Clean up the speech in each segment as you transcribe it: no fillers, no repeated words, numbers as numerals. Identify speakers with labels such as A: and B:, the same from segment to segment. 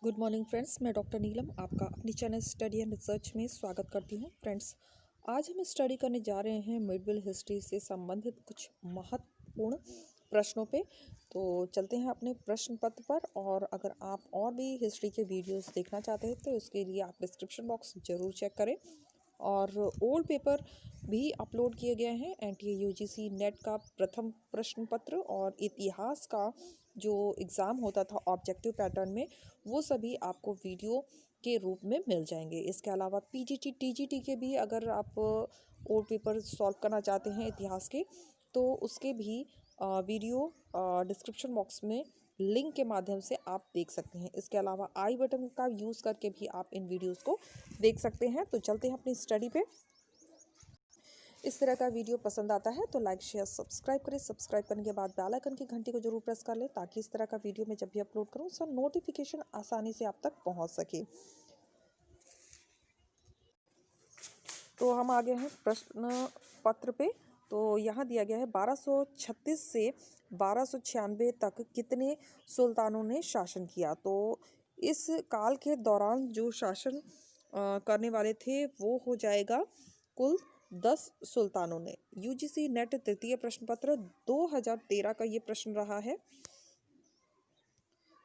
A: Good morning friends, मैं doctor नीलम आपका अपनी चैनल स्टडी एंड रिसर्च में स्वागत करती हूँ। फ्रेंड्स, आज हम स्टडी करने जा रहे हैं मिडविल हिस्ट्री से संबंधित कुछ महत्वपूर्ण प्रश्नों पे। तो चलते हैं अपने प्रश्न पत्र पर। और अगर आप और भी हिस्ट्री के वीडियोस देखना चाहते हैं तो उसके लिए आप डिस्क्रिप्शन बॉक्स ज़रूर चेक करें। और ओल्ड पेपर भी अपलोड किए गए हैं। एनटीए यूजीसी नेट का प्रथम प्रश्न पत्र और इतिहास का जो एग्ज़ाम होता था ऑब्जेक्टिव पैटर्न में, वो सभी आपको वीडियो के रूप में मिल जाएंगे। इसके अलावा पीजीटी टीजीटी के भी अगर आप ओल्ड पेपर सॉल्व करना चाहते हैं इतिहास के, तो उसके भी वीडियो डिस्क्रिप्शन बॉक्स में लिंक के माध्यम से आप देख सकते हैं। इसके अलावा आई बटन का यूज़ करके भी आप इन वीडियोस को देख सकते हैं। तो चलते हैं अपनी स्टडी पे। इस तरह का वीडियो पसंद आता है तो लाइक शेयर सब्सक्राइब करें। सब्सक्राइब करने के बाद बेल आइकन की घंटी को जरूर प्रेस कर लें ताकि इस तरह का वीडियो मैं जब भी अपलोड करूं उसका नोटिफिकेशन आसानी से आप तक पहुंच सके। तो हम आ गए हैं प्रश्न पत्र पे। तो यहाँ दिया गया है 1236 से 1296 तक कितने सुल्तानों ने शासन किया। तो इस काल के दौरान जो शासन करने वाले थे वो हो जाएगा कुल 10 सुल्तानों ने। यूजीसी नेट तृतीय प्रश्न पत्र 2013 का ये प्रश्न रहा है।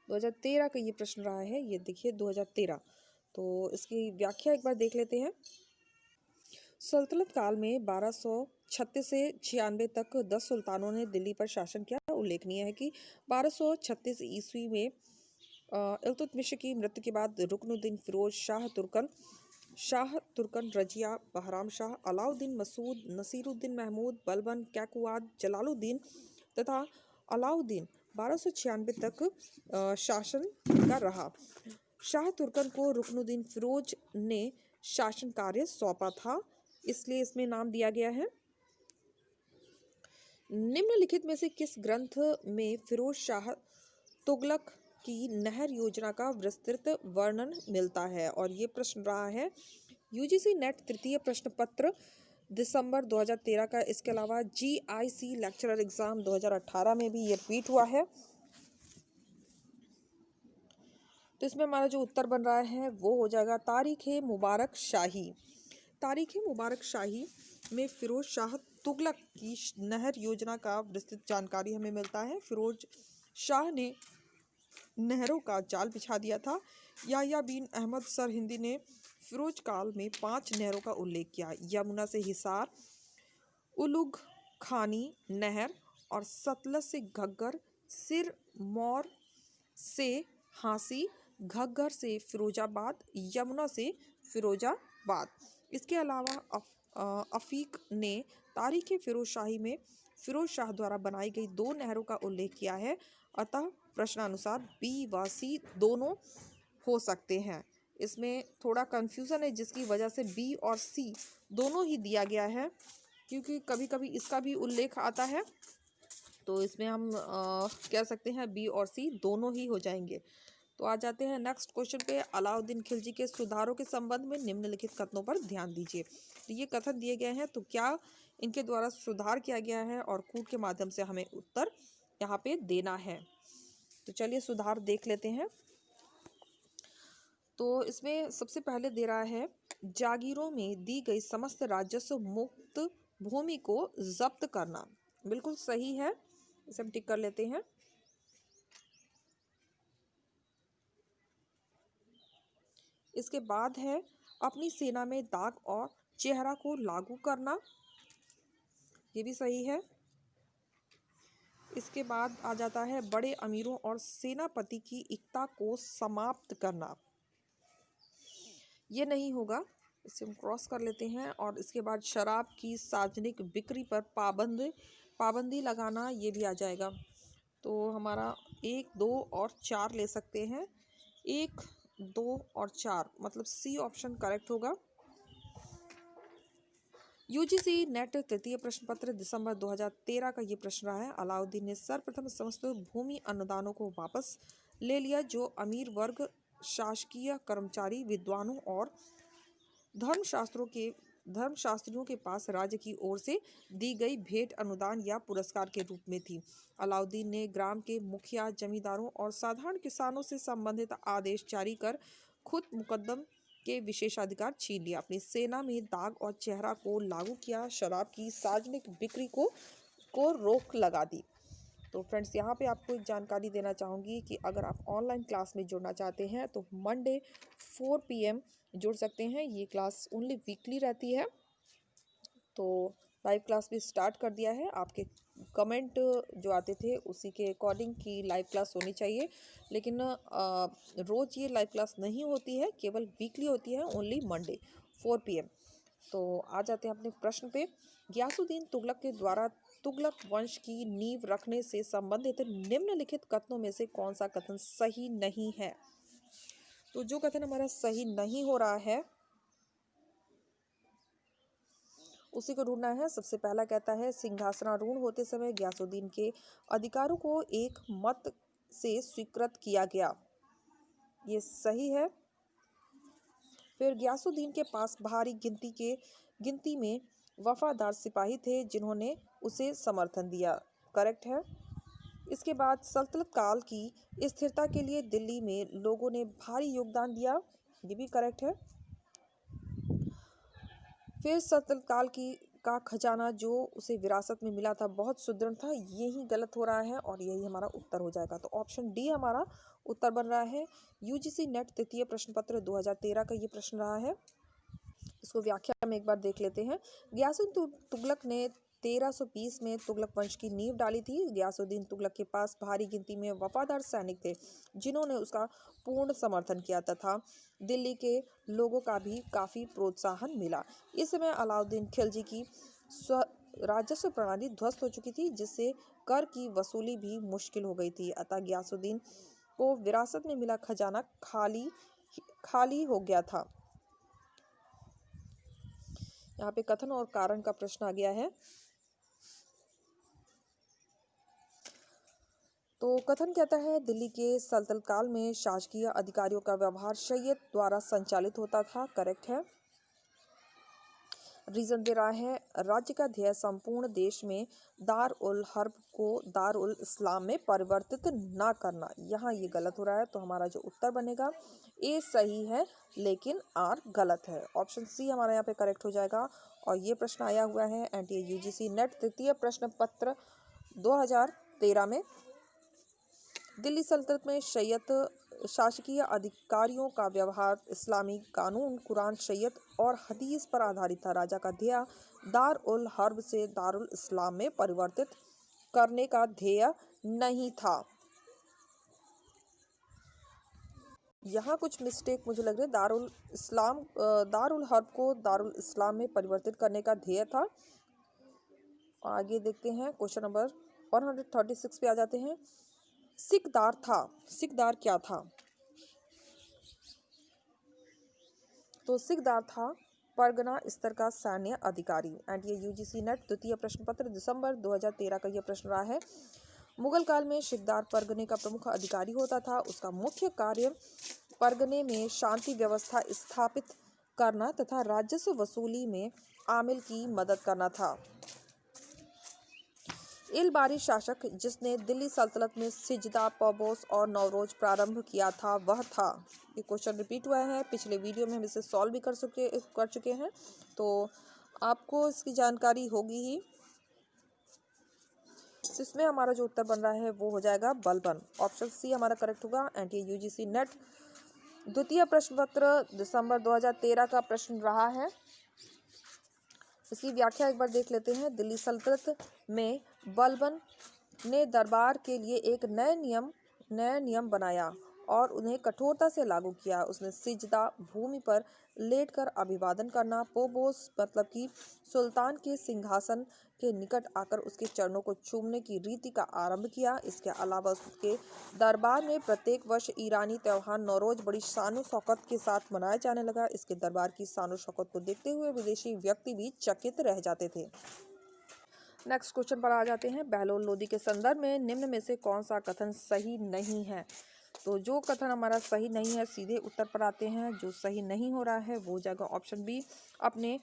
A: 2013 का ये प्रश्न रहा है, ये देखिए 2013। तो इसकी व्याख्या एक बार देख लेते हैं। सल्तनत काल में 1236 से 96 तक 10 सुल्तानों ने दिल्ली पर शासन किया। उल्लेखनीय है कि 1236 ईस्वी में इल्तुतमिश की मृत्यु के बाद रुकनुद्दीन फिरोज शाह तुर्कन रजिया, बहराम शाह, अलाउद्दीन मसूद, नसीरुद्दीन महमूद, बलबन, कैकुआद, जलालुद्दीन तथा अलाउद्दीन 1296 तक शासन का रहा। शाह तुर्कन को रुकनुद्दीन फिरोज ने शासन कार्य सौंपा था, इसलिए इसमें नाम दिया गया है। निम्नलिखित में से किस ग्रंथ में फिरोज शाह तुगलक की नहर योजना का विस्तृत वर्णन मिलता है। और ये प्रश्न रहा है यूजीसी नेट तृतीय प्रश्न पत्र दिसंबर 2013 का। इसके अलावा जीआईसी लेक्चरर एग्जाम 2018 में भी ये रिपीट हुआ है। तो इसमें हमारा जो उत्तर बन रहा है वो हो जाएगा तारीख मुबारक शाही। तारीख मुबारक शाही में फिरोज शाह तुगलक की नहर योजना का विस्तृत जानकारी हमें मिलता है। फिरोज शाह ने नहरों का जाल बिछा दिया था। याह्या बिन अहमद सरहिंदी ने फिरोज काल में 5 नहरों का उल्लेख किया। यमुना से हिसार, उलुग खानी नहर और सतलज से घग्गर, सिरमौर से हांसी, घग्गर से फिरोजाबाद, यमुना से फिरोजाबाद। इसके अलावा अफीक ने तारीख फिरोज शाही में फिरोज शाह द्वारा बनाई गई 2 नहरों का उल्लेख किया है। अतः प्रश्नानुसार बी व सी दोनों हो सकते हैं। इसमें थोड़ा कंफ्यूजन है जिसकी वजह से बी और सी दोनों ही दिया गया है, क्योंकि कभी कभी इसका भी उल्लेख आता है। तो इसमें हम कह सकते हैं बी और सी दोनों ही हो जाएंगे। तो आ जाते हैं नेक्स्ट क्वेश्चन पे। अलाउद्दीन खिलजी के सुधारों के संबंध में निम्नलिखित कथनों पर ध्यान दीजिए। तो ये कथन दिए गए हैं, तो क्या इनके द्वारा सुधार किया गया है और कूट के माध्यम से हमें उत्तर यहाँ पे देना है। तो चलिए सुधार देख लेते हैं। तो इसमें सबसे पहले दे रहा है जागीरों में दी गई समस्त राजस्व मुक्त भूमि को जब्त करना। बिल्कुल सही है, इसे हम टिक कर लेते हैं। इसके बाद है अपनी सेना में दाग और चेहरा को लागू करना, ये भी सही है। इसके बाद आ जाता है बड़े अमीरों और सेनापति की एकता को समाप्त करना, ये नहीं होगा, इसे हम क्रॉस कर लेते हैं। और इसके बाद शराब की सार्वजनिक बिक्री पर पाबंदी लगाना, ये भी आ जाएगा। तो हमारा 1, 2 और 4 ले सकते हैं। 1, 2 और 4 मतलब सी ऑप्शन करेक्ट होगा। यूजीसी नेट तृतीय प्रश्न पत्र दिसंबर 2013 का ये प्रश्न रहा है। अलाउद्दीन ने सर्वप्रथम समस्त भूमि अनुदानों को वापस ले लिया जो अमीर वर्ग, शासकीय कर्मचारी, विद्वानों और धर्मशास्त्रों के धर्मशास्त्रियों के पास राज्य की ओर से दी गई भेंट, अनुदान या पुरस्कार के रूप में थी। अलाउद्दीन ने ग्राम के मुखिया, जमींदारों और साधारण किसानों से संबंधित आदेश जारी कर खुद मुकद्दम के विशेषाधिकार छीन लिया। अपनी सेना में दाग और चेहरा को लागू किया। शराब की सार्वजनिक बिक्री को रोक लगा दी। तो फ्रेंड्स, यहाँ पे आपको एक जानकारी देना चाहूँगी कि अगर आप ऑनलाइन क्लास में जुड़ना चाहते हैं तो मंडे 4 PM जुड़ सकते हैं। ये क्लास ओनली वीकली रहती है। तो लाइव क्लास भी स्टार्ट कर दिया है। आपके कमेंट जो आते थे उसी के अकॉर्डिंग की लाइव क्लास होनी चाहिए, लेकिन रोज़ ये लाइव क्लास नहीं होती है, केवल वीकली होती है, ओनली मंडे 4 PM। तो आ जाते हैं अपने प्रश्न पे। गयासुद्दीन तुगलक के द्वारा तुगलक वंश की नींव रखने से संबंधित निम्नलिखित कथनों में से कौन सा कथन सही नहीं है? तो जो कथन हमारा सही नहीं हो रहा है उसी को ढूंढना है। सबसे पहला कहता है, सिंहासनारूढ़ होते समय गयासुद्दीन के अधिकारों को एक मत से स्वीकृत किया गया। ये सही है। फिर गयासुद्दीन के पास भारी गिनती में वफादार सिपाही थे जिन्होंने उसे समर्थन दिया। करेक्ट है। इसके बाद सल्तनत काल की स्थिरता के लिए दिल्ली में लोगों ने भारी योगदान दिया। ये भी करेक्ट है। फिर सल्तनत काल का खजाना जो उसे विरासत में मिला था बहुत सुदृढ़ था। यही गलत हो रहा है और यही हमारा उत्तर हो जाएगा। तो ऑप्शन डी हमारा उत्तर बन रहा है। यूजीसी नेट तृतीय प्रश्न पत्र 2013 का ये प्रश्न रहा है। इसको व्याख्या में एक बार देख लेते हैं। गयासुद्दीन तुगलक ने 1320 में तुगलक वंश की नींव डाली थी। गयासुद्दीन तुगलक के पास भारी गिनती में वफादार सैनिक थे जिन्होंने उसका पूर्ण समर्थन किया तथा दिल्ली के लोगों का भी काफी प्रोत्साहन मिला। इस समय अलाउद्दीन खिलजी की राजस्व प्रणाली ध्वस्त हो चुकी थी, जिससे कर की वसूली भी मुश्किल हो गई थी। अतः गयासुद्दीन को विरासत में मिला खजाना खाली हो गया था। यहाँ पे कथन और कारण का प्रश्न आ गया है। तो कथन कहता है, दिल्ली के सल्तनत काल में शासकीय अधिकारियों का व्यवहार सैयद द्वारा संचालित होता था। करेक्ट है। रीजन दे रहा है, राज्य का ध्येय संपूर्ण देश में दार उल हर्ब को दार उल इस्लाम में परिवर्तित ना करना। यहाँ ये गलत हो रहा है। तो हमारा जो उत्तर बनेगा ए सही है लेकिन आर गलत है। ऑप्शन सी हमारा यहाँ पे करेक्ट हो जाएगा। और ये प्रश्न आया हुआ है एनटीए यूजीसी नेट तृतीय प्रश्न पत्र 2013 में। दिल्ली सल्तनत में शैय्यत शासकीय अधिकारियों का व्यवहार इस्लामी कानून, कुरान, शरीयत और हदीस पर आधारित था। राजा का ध्येय दार उल हर्ब से दारुल इस्लाम में परिवर्तित करने का ध्येय नहीं था। यहाँ कुछ मिस्टेक मुझे लग रही है। दारुल हर्ब को दारुल इस्लाम में परिवर्तित करने का ध्येय था। आगे देखते हैं, क्वेश्चन नंबर 136 पे आ जाते हैं। सिकदार था। सिकदार क्या था? तो सिकदार था परगना स्तर का सैन्य अधिकारी। एंड ये यूजीसी नेट द्वितीय प्रश्न पत्र दिसंबर 2013 का यह प्रश्न रहा है। मुगल काल में सिकदार परगने का प्रमुख अधिकारी होता था। उसका मुख्य कार्य परगने में शांति व्यवस्था स्थापित करना तथा राजस्व वसूली में आमिल की मदद करना था। इलबारी शासक जिसने दिल्ली सल्तनत में सिजदा, पबोस और नवरोज प्रारंभ किया था वह था। ये क्वेश्चन रिपीट हुआ है, पिछले वीडियो में हम इसे सॉल्व भी कर चुके हैं, तो आपको इसकी जानकारी होगी ही। इसमें हमारा जो उत्तर बन रहा है वो हो जाएगा बलबन। ऑप्शन सी हमारा करेक्ट होगा। एंड ये यूजीसी नेट द्वितीय प्रश्न पत्र दिसंबर 2013 का प्रश्न रहा है। इसकी व्याख्या एक बार देख लेते हैं। दिल्ली सल्तनत में बलबन ने दरबार के लिए एक नया नियम बनाया और उन्हें कठोरता से लागू किया। उसने सिजदा, भूमि पर लेटकर अभिवादन करना, पोबोस मतलब कि सुल्तान के सिंहासन के निकट आकर उसके चरणों को चूमने की रीति का आरंभ किया। इसके अलावा उसके दरबार में प्रत्येक वर्ष ईरानी त्योहार नौरोज बड़ी शानो शौकत के साथ मनाया जाने लगा। इसके दरबार की शानो शौकत को देखते हुए विदेशी व्यक्ति भी चकित रह जाते थे। नेक्स्ट क्वेश्चन पर आ जाते हैं। बहलोल लोदी के संदर्भ में निम्न में से कौन सा कथन सही नहीं है? तो जो कथन हमारा सही नहीं है, सीधे उत्तर पर आते हैं। जो सही नहीं हो रहा है वो हो जाएगा ऑप्शन बी। अपने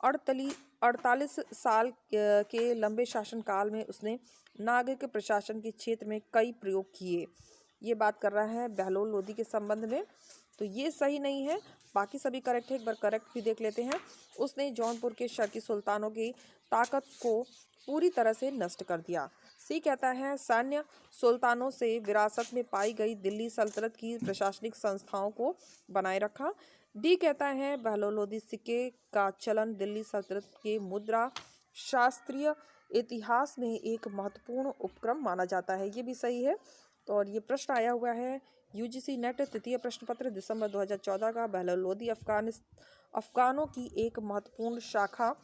A: 48 साल के लंबे शासनकाल में उसने नागरिक प्रशासन के क्षेत्र में कई प्रयोग किए। ये बात कर रहा है बहलोल लोदी के संबंध में, तो ये सही नहीं है, बाकी सभी करेक्ट है। एक बार करेक्ट भी देख लेते हैं। उसने जौनपुर के शर्की सुल्तानों की ताकत को पूरी तरह से नष्ट कर दिया। सी कहता है सैन्य सुल्तानों से विरासत में पाई गई दिल्ली सल्तनत की प्रशासनिक संस्थाओं को बनाए रखा। डी कहता है बहलोल लोदी सिक्के का चलन दिल्ली सल्तनत के मुद्रा शास्त्रीय इतिहास में एक महत्वपूर्ण उपक्रम माना जाता है। ये भी सही है। तो और ये प्रश्न आया हुआ है यूजीसी नेट तृतीय प्रश्न पत्र दिसंबर 2014 का। बहलोल लोदी अफगानों की एक महत्वपूर्ण शाखा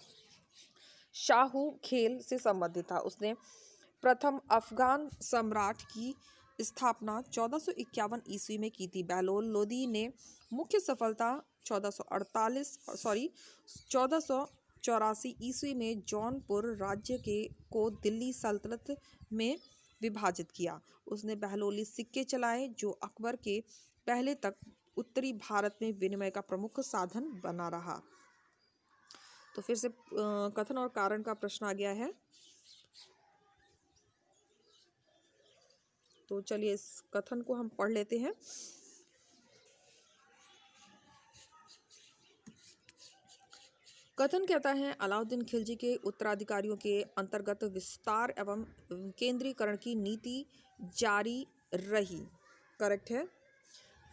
A: शाहू खेल से संबंधित था। उसने प्रथम अफगान सम्राट की स्थापना 1451 ईस्वी में की थी। बहलोल लोदी ने मुख्य सफलता 1484 ईस्वी में जौनपुर राज्य को दिल्ली सल्तनत में विभाजित किया। उसने बहलोली सिक्के चलाए जो अकबर के पहले तक उत्तरी भारत में विनिमय का प्रमुख साधन बना रहा। तो फिर से कथन और कारण का प्रश्न आ गया है। तो चलिए इस कथन को हम पढ़ लेते हैं। कथन कहता है अलाउद्दीन खिलजी के उत्तराधिकारियों के अंतर्गत विस्तार एवं केंद्रीकरण की नीति जारी रही। करेक्ट है।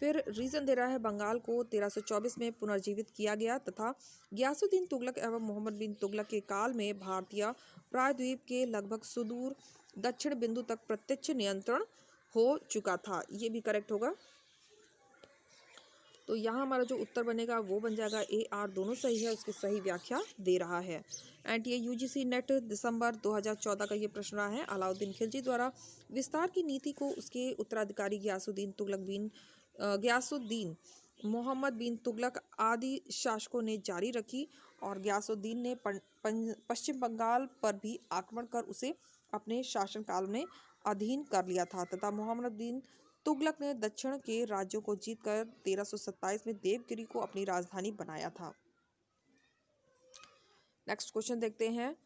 A: फिर रीजन दे रहा है बंगाल को 1324 में पुनर्जीवित किया गया तथा गियासुद्दीन तुगलक एवं मोहम्मद बिन तुगलक के काल में भारतीय प्रायद्वीप के लगभग सुदूर दक्षिण बिंदु तक प्रत्यक्ष नियंत्रण हो चुका था। ये भी करेक्ट होगा। तो यहाँ हमारा जो उत्तर बनेगा वो बन जाएगा ए आर, दोनों सही है। उसकी सही व्याख्या दे रहा है। एनटीए यूजीसी नेट दिसंबर 2014 का ये प्रश्न रहा है अलाउद्दीन खिलजी द्वारा विस्तार की नीति को उसके उत्तराधिकारी गियासुद्दीन मोहम्मद बिन तुगलक आदि शासकों ने जारी रखी और गियासुद्दीन ने पश्चिम बंगाल पर भी आक्रमण कर उसे अपने शासनकाल में अधीन कर लिया था तथा मोहम्मद बिन तुगलक ने दक्षिण के राज्यों को जीतकर 1327 में देवगिरी को अपनी राजधानी बनाया था। नेक्स्ट क्वेश्चन देखते हैं।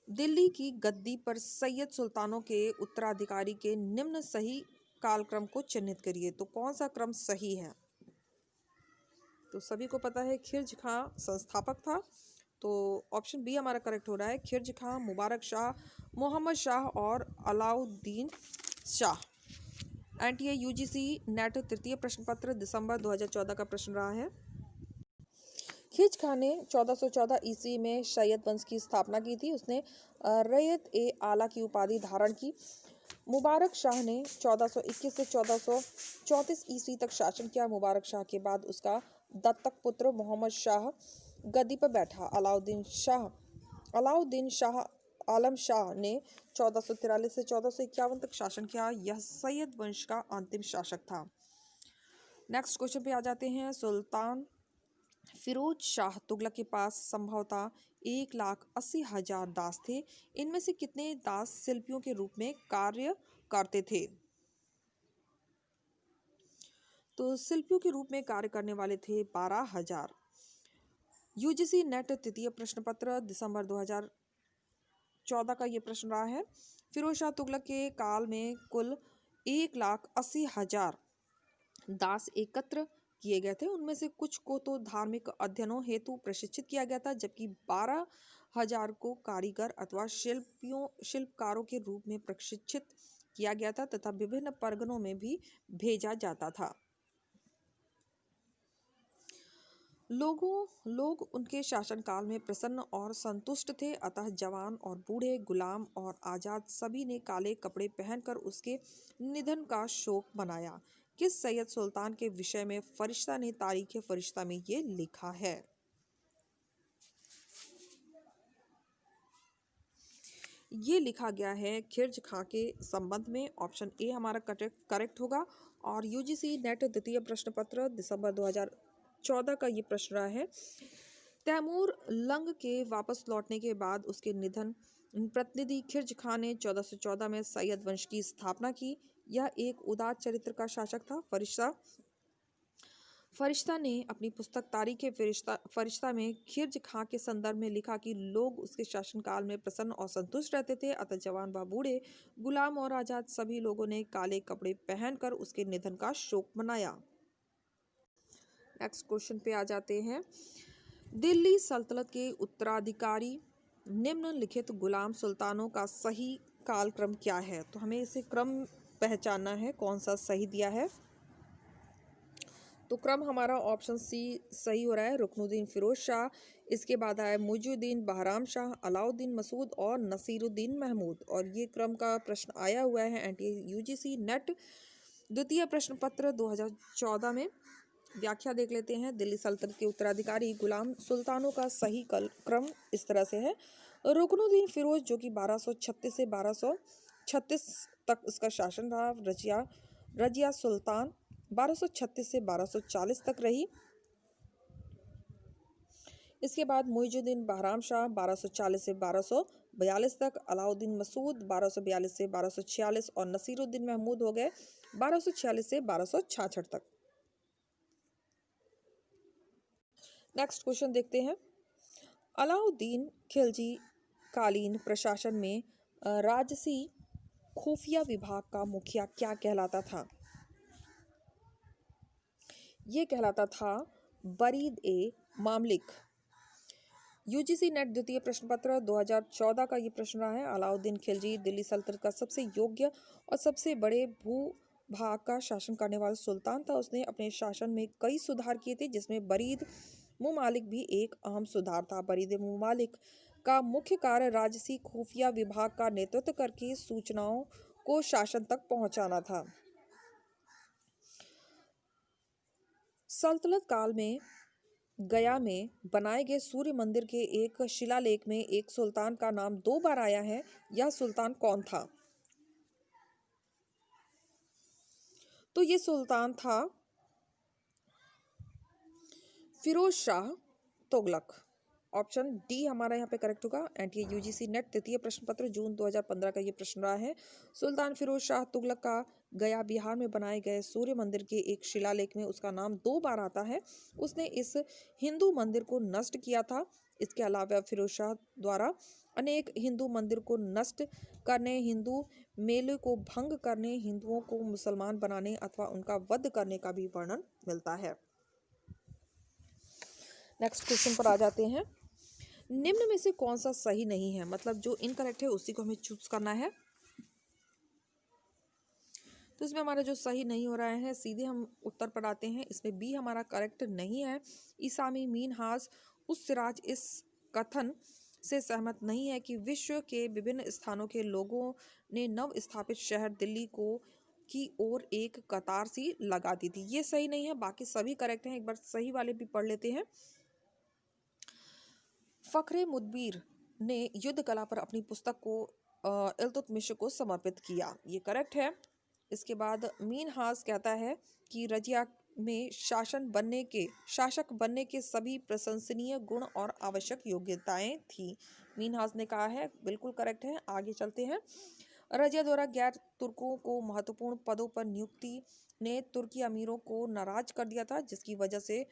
A: दिल्ली की गद्दी पर सैयद सुल्तानों के उत्तराधिकारी के निम्न सही कालक्रम को चिन्हित करिए। तो कौन सा क्रम सही है? तो सभी को पता है खिलजी खां संस्थापक था, तो ऑप्शन बी हमारा करेक्ट हो रहा है। खिलजी खां, मुबारक शाह, मोहम्मद शाह और Alauddin Shah. NTA UGC net तृतीय प्रश्न पत्र दिसंबर 2014 का प्रश्न रहा है। खिलजी खां ने 1414 ईस्वी में सैयद वंश की स्थापना की थी। उसने रैयत ए आला की उपाधि धारण की। मुबारक शाह ने 1421 से 1434 ईस्वी तक शासन किया। मुबारक शाह के बाद उसका दत्तक पुत्र मोहम्मद शाह गद्दी पर बैठा। अलाउद्दीन शाह आलम शाह ने 1443 से 1451 तक शासन किया। यह सैयद वंश का अंतिम शासक था। नेक्स्ट क्वेश्चन पे आ जाते हैं। सुल्तान फिरोज शाह तुगलक के पास संभवतः 1,80,000 दास थे। इनमें से कितने दास शिल्पियों के रूप में कार्य करते थे? तो शिल्पियों के रूप में कार्य करने वाले थे 12,000। यूजीसी नेट तृतीय प्रश्न पत्र दिसंबर 2014 का ये प्रश्न रहा है। फिरोज शाह तुगलक के काल में कुल 1,80,000 दास एकत्र किए गए थे। उनमें से कुछ को तो धार्मिक अध्ययनों हेतु प्रशिक्षित किया गया था, जबकि 12,000 को कारीगर अथवा शिल्पकारों के रूप में प्रशिक्षित किया गया था तथा विभिन्न परगनों में भी भेजा जाता था। लोग उनके शासनकाल में प्रसन्न और संतुष्ट थे, अतः जवान और बूढ़े, गुलाम और आजाद सभी ने काले कपड़े पहनकर उसके निधन का शोक मनाया। किस सैयद सुल्तान के विषय में फरिश्ता ने तारीख फरिश्ता में ये लिखा है? ये लिखा गया है खिलजी खां के संबंध में। ऑप्शन ए हमारा करेक्ट होगा। और यूजीसी नेट द्वितीय प्रश्न पत्र दिसंबर 2014 का ये प्रश्न रहा है। तैमूर लंग के वापस लौटने के बाद उसके निधन प्रतिनिधि खिलजी खां ने 1414 में सैयद वंश की स्थापना की। यह एक उदार चरित्र का शासक था। फरिश्ता फरिश्ता ने अपनी पुस्तक तारीख़ फरिश्ता में खिर्ज खां के संदर्भ में लिखा कि लोग उसके शासनकाल में प्रसन्न और संतुष्ट रहते थे, अतः जवान व बूढ़े, गुलाम और आज़ाद सभी लोगों ने काले कपड़े पहनकर उसके निधन का शोक मनाया। नेक्स्ट क्वेश्चन पे आ जाते हैं। दिल्ली सल्तनत के उत्तराधिकारी निम्नलिखित गुलाम सुल्तानों का सही कालक्रम क्या है? तो हमें इसे क्रम पहचानना है, कौन सा सही दिया है। तो क्रम हमारा ऑप्शन सी सही हो रहा है, रुकनुद्दीन फिरोज शाह, इसके बाद आया मुइजुद्दीन बहराम शाह, अलाउद्दीन मसूद और नसीरुद्दीन महमूद। और ये क्रम का प्रश्न आया हुआ है एनटीए यूजीसी नेट द्वितीय प्रश्न पत्र 2014 में। व्याख्या देख लेते हैं। दिल्ली सल्तनत के उत्तराधिकारी गुलाम सुल्तानों का सही क्रम इस तरह से है। रुकनुद्दीन फिरोज जो कि 1236 से 1236 तक उसका शासन रहा। रजिया सुल्तान 1236 से 1240 तक रही। इसके बाद मुइजुद्दीन बहराम शाह 1240 से 1242 तक, अलाउद्दीन मसूद 1242 से 1246 और नसीरुद्दीन महमूद हो गए 1246 से 1266 तक। नेक्स्ट क्वेश्चन देखते हैं। अलाउद्दीन खिलजी कालीन प्रशासन में राजसी खुफिया विभाग का मुखिया क्या कहलाता था? ये कहलाता था बरीद ए मामलिक। यूजीसी नेट द्वितीय प्रश्न पत्र 2014 का ये प्रश्न रहा है। अलाउद्दीन खिलजी दिल्ली सल्तनत का सबसे योग्य और सबसे बड़े भूभाग का शासन करने वाला सुल्तान था। उसने अपने शासन में कई सुधार किए थे, जिसमें बरीद मुमालिक भी एक अहम सुधार था। बरीद मुमालिक का मुख्य कार्य राजसी खुफिया विभाग का नेतृत्व करके सूचनाओं को शासन तक पहुंचाना था। सल्तनत काल में गया में बनाए गए सूर्य मंदिर के एक शिलालेख में एक सुल्तान का नाम 2 बार आया है। यह सुल्तान कौन था? तो ये सुल्तान था फिरोज शाह तुगलक। ऑप्शन डी हमारा यहाँ पे करेक्ट होगा। एनटीए यूजीसी नेट तृतीय प्रश्न पत्र जून 2015 का ये प्रश्न रहा है। सुल्तान फिरोज शाह तुगलक का गया बिहार में बनाए गए सूर्य मंदिर के एक शिलालेख में उसका नाम 2 बार आता है। उसने इस हिंदू मंदिर को नष्ट किया था। इसके अलावा फिरोज शाह द्वारा अनेक हिंदू मंदिर को नष्ट करने, हिंदू मेले को भंग करने, हिंदुओं को मुसलमान बनाने अथवा उनका वध करने का भी वर्णन मिलता है। नेक्स्ट क्वेश्चन पर आ जाते हैं। निम्न में से कौन सा सही नहीं है? मतलब जो इनकरेक्ट है उसी को हमें चूज करना है। तो इसमें हमारा जो सही नहीं हो रहा है, सीधे हम उत्तर पर आते हैं। इसमें बी हमारा करेक्ट नहीं है। इसामी मीनहास उस सिराज इस कथन से सहमत नहीं है कि विश्व के विभिन्न स्थानों के लोगों ने नव स्थापित शहर दिल्ली को की ओर एक कतार सी लगा दी थी। ये सही नहीं है, बाकी सभी करेक्ट हैं। एक बार सही वाले भी पढ़ लेते हैं। फखरे मुदबिर ने युद्ध कला पर अपनी पुस्तक को इल्तुतमिश को समर्पित किया। ये करेक्ट है। इसके बाद मीनहास कहता है कि रजिया में शासक बनने के सभी प्रशंसनीय गुण और आवश्यक योग्यताएं थी। मीनहास ने कहा है, बिल्कुल करेक्ट है। आगे चलते हैं। रजिया द्वारा गैर तुर्कों को महत्वपूर्ण पदों पर नियुक्ति ने तुर्की अमीरों को नाराज कर दिया था, जिसकी वजह से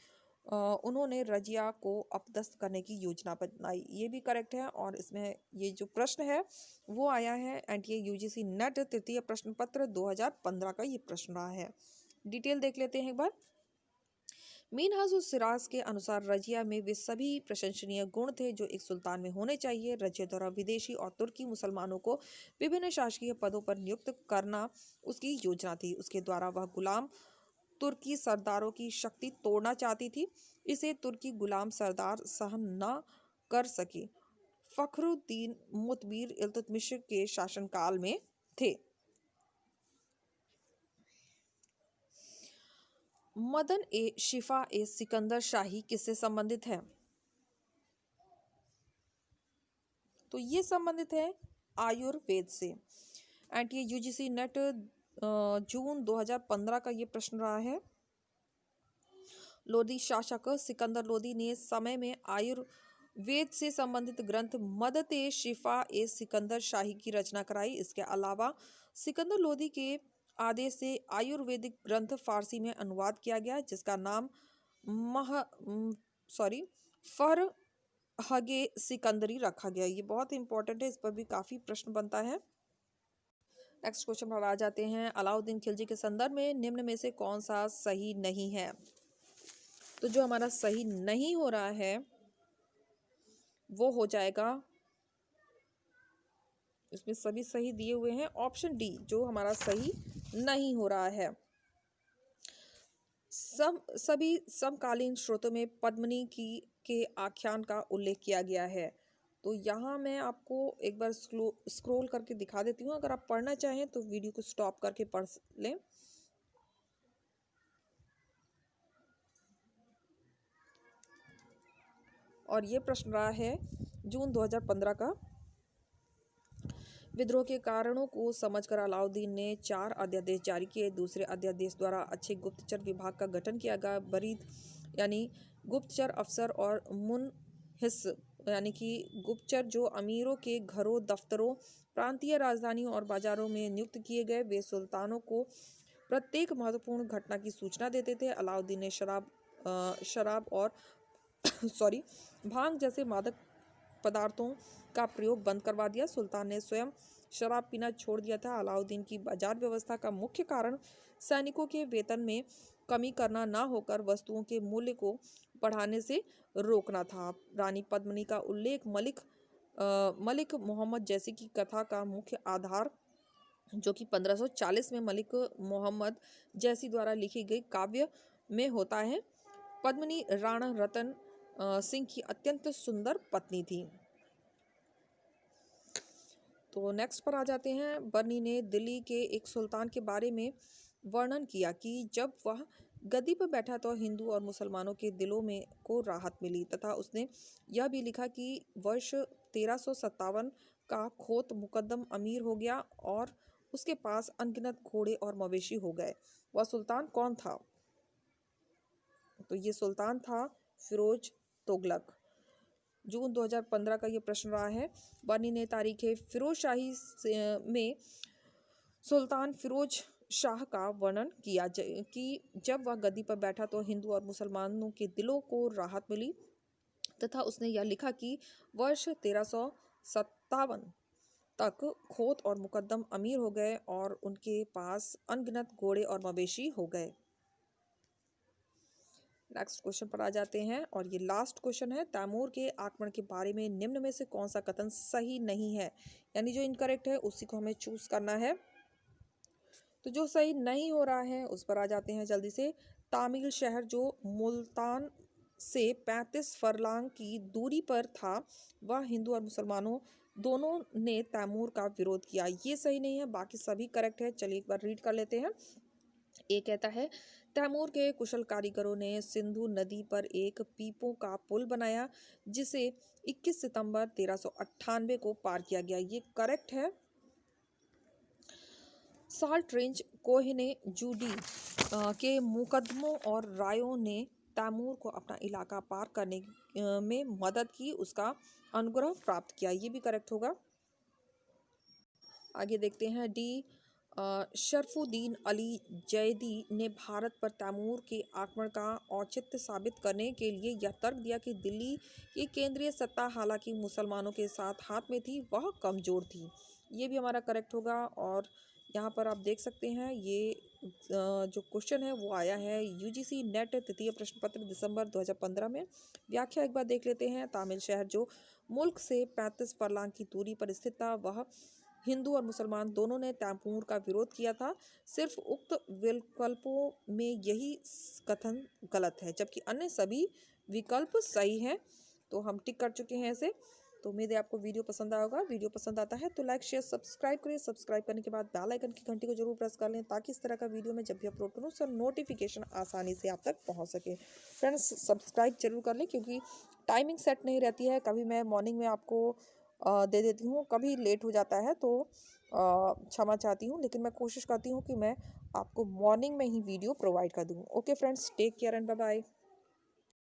A: उन्होंने रजिया को अपदस्थ करने की योजना बनाई। ये भी करेक्ट है। और इसमें ये जो प्रश्न है वो आया है एनटीए यूजीसी नेट तृतीय प्रश्न पत्र 2015 का ये प्रश्न रहा है। डिटेल देख लेते हैं एक बार। मीनहास उस सिराज के अनुसार रजिया में वे सभी प्रशंसनीय गुण थे जो एक सुल्तान में होने चाहिए। रजिया द्वारा विदेशी और तुर्की मुसलमानों को विभिन्न शासकीय पदों पर नियुक्त करना उसकी योजना थी। उसके द्वारा वह गुलाम तुर्की सरदारों की शक्ति तोड़ना चाहती थी। इसे तुर्की गुलाम सरदार सहन न कर सके। फखरुद्दीन मुतबिर इल्तुतमिश के शासनकाल में थे। मदन ए शिफा ए सिकंदर शाही किससे संबंधित है? तो ये संबंधित है आयुर्वेद से। एनटीए यूजीसी नेट जून 2015 का ये प्रश्न रहा है। लोदी शासक सिकंदर लोदी ने समय में आयुर्वेद से संबंधित ग्रंथ मदद ए शिफा ए सिकंदर शाही की रचना कराई। इसके अलावा सिकंदर लोदी के आदेश से आयुर्वेदिक ग्रंथ फारसी में अनुवाद किया गया, जिसका नाम मह सॉरी फरहगे सिकंदरी रखा गया। ये बहुत इंपॉर्टेंट है, इस पर भी काफी प्रश्न बनता है। नेक्स्ट क्वेश्चन पर आ जाते हैं। अलाउद्दीन खिलजी के संदर्भ में निम्न में से कौन सा सही नहीं है? तो जो हमारा सही नहीं हो रहा है वो हो जाएगा, इसमें सभी सही दिए हुए हैं, ऑप्शन डी जो हमारा सही नहीं हो रहा है। सभी समकालीन स्रोतों में पद्मिनी की के आख्यान का उल्लेख किया गया है। तो यहाँ मैं आपको एक बार स्क्रोल करके दिखा देती हूँ, अगर आप पढ़ना चाहें तो वीडियो को स्टॉप करके पढ़ लें। और ये प्रश्न रहा है जून 2015 का। विद्रोह के कारणों को समझकर अलाउद्दीन ने 4 अध्यादेश जारी किए। दूसरे अध्यादेश द्वारा अच्छे गुप्तचर विभाग का गठन किया गया। बरीद यानी गुप्तचर अफसर और मुनहिस यानी कि गुप्तचर जो अमीरों के घरों, दफ्तरों, प्रांतीय राजधानियों और बाजारों में नियुक्त किए गए, वे सुल्तानों को प्रत्येक महत्वपूर्ण घटना की सूचना देते थे। अलाउद्दीन ने शराब और सॉरी भांग जैसे मादक पदार्थों का प्रयोग बंद करवा दिया। सुल्तान ने स्वयं शराब पीना छोड़ दिया था। अलाउद्दीन की बाजार व्यवस्था का मुख्य कारण सैनिकों के वेतन में कमी करना ना होकर वस्तुओं के मूल्य को बढ़ाने से रोकना था। रानी पद्मिनी का उल्लेख मलिक मोहम्मद जैसी की कथा का मुख्य आधार, जो कि 1540 में मलिक मोहम्मद जैसी द्वारा लिखी गई काव्य में होता है। पद्मिनी राणा रतन सिंह की अत्यंत सुंदर पत्नी थी। तो नेक्स्ट पर आ जाते हैं। बर्नी ने दिल्ली के एक सुल्तान के बारे में वर्णन किया कि जब वह गद्दी पर बैठा तो हिंदू और मुसलमानों के दिलों में को राहत मिली, तथा उसने यह भी लिखा कि वर्ष 1357 का खोत मुकद्दम अमीर हो गया और उसके पास अनगिनत घोड़े और मवेशी हो गए। वह सुल्तान कौन था? तो ये सुल्तान था फिरोज तुगलक। जून 2015 का ये प्रश्न रहा है। बर्नी ने तारीख फिरोज शाही में सुल्तान फिरोज शाह का वर्णन किया कि जब वह गद्दी पर बैठा तो हिंदू और मुसलमानों के दिलों को राहत मिली, तथा उसने यह लिखा कि वर्ष 1357 तक खोत और मुकद्दम अमीर हो गए और उनके पास अनगिनत घोड़े और मवेशी हो गए। नेक्स्ट क्वेश्चन पर आ जाते हैं और ये लास्ट क्वेश्चन है। तैमूर के आक्रमण के बारे में निम्न में से कौन सा कथन सही नहीं है? यानी जो इनकरेक्ट है उसी को हमें चूज करना है। तो जो सही नहीं हो रहा है उस पर आ जाते हैं जल्दी से। तामिल शहर जो मुल्तान से 35 फरलांग की दूरी पर था, वह हिंदू और मुसलमानों दोनों ने तैमूर का विरोध किया। ये सही नहीं है, बाकी सभी करेक्ट है। चलिए एक बार रीड कर लेते हैं। ये कहता है तैमूर के कुशल कारीगरों ने सिंधु नदी पर एक पीपों का पुल बनाया जिसे 21 सितंबर 1398 को पार किया गया। ये करेक्ट है। साल्ट रेंज कोहिने जूडी के मुकदमों और रायों ने तैमूर को अपना इलाका पार करने में मदद की, उसका अनुग्रह प्राप्त किया। ये भी करेक्ट होगा। आगे देखते हैं। डी शरफुद्दीन अली जैदी ने भारत पर तैमूर के आक्रमण का औचित्य साबित करने के लिए यह तर्क दिया कि दिल्ली की केंद्रीय सत्ता हालांकि मुसलमानों के साथ हाथ में थी, वह कमज़ोर थी। ये भी हमारा करेक्ट होगा। और यहाँ पर आप देख सकते हैं ये जो क्वेश्चन है वो आया है यूजीसी नेट तृतीय प्रश्न पत्र दिसंबर 2015 में। व्याख्या एक बार देख लेते हैं। तामिल शहर जो मुल्क से 35 फरलांग की दूरी पर स्थित था, वह हिंदू और मुसलमान दोनों ने तैमूर का विरोध किया था। सिर्फ उक्त विकल्पों में यही कथन गलत है, जबकि अन्य सभी विकल्प सही हैं। तो हम टिक कर चुके हैं इसे। तो उम्मीद है आपको वीडियो पसंद आया होगा। वीडियो पसंद आता है तो लाइक शेयर सब्सक्राइब करें। सब्सक्राइब करने के बाद बेल आइकन की घंटी को जरूर प्रेस कर लें ताकि इस तरह का वीडियो मैं जब भी अपलोड करूँ उसका नोटिफिकेशन आसानी से आप तक पहुँच सके। फ्रेंड्स सब्सक्राइब जरूर कर लें क्योंकि टाइमिंग सेट नहीं रहती है। कभी मैं मॉर्निंग में आपको दे देती हूँ, कभी लेट हो जाता है तो क्षमा चाहती हूँ, लेकिन मैं कोशिश करती हूँ कि मैं आपको मॉर्निंग में ही वीडियो प्रोवाइड कर दूँ। Okay friends, take care and bye bye.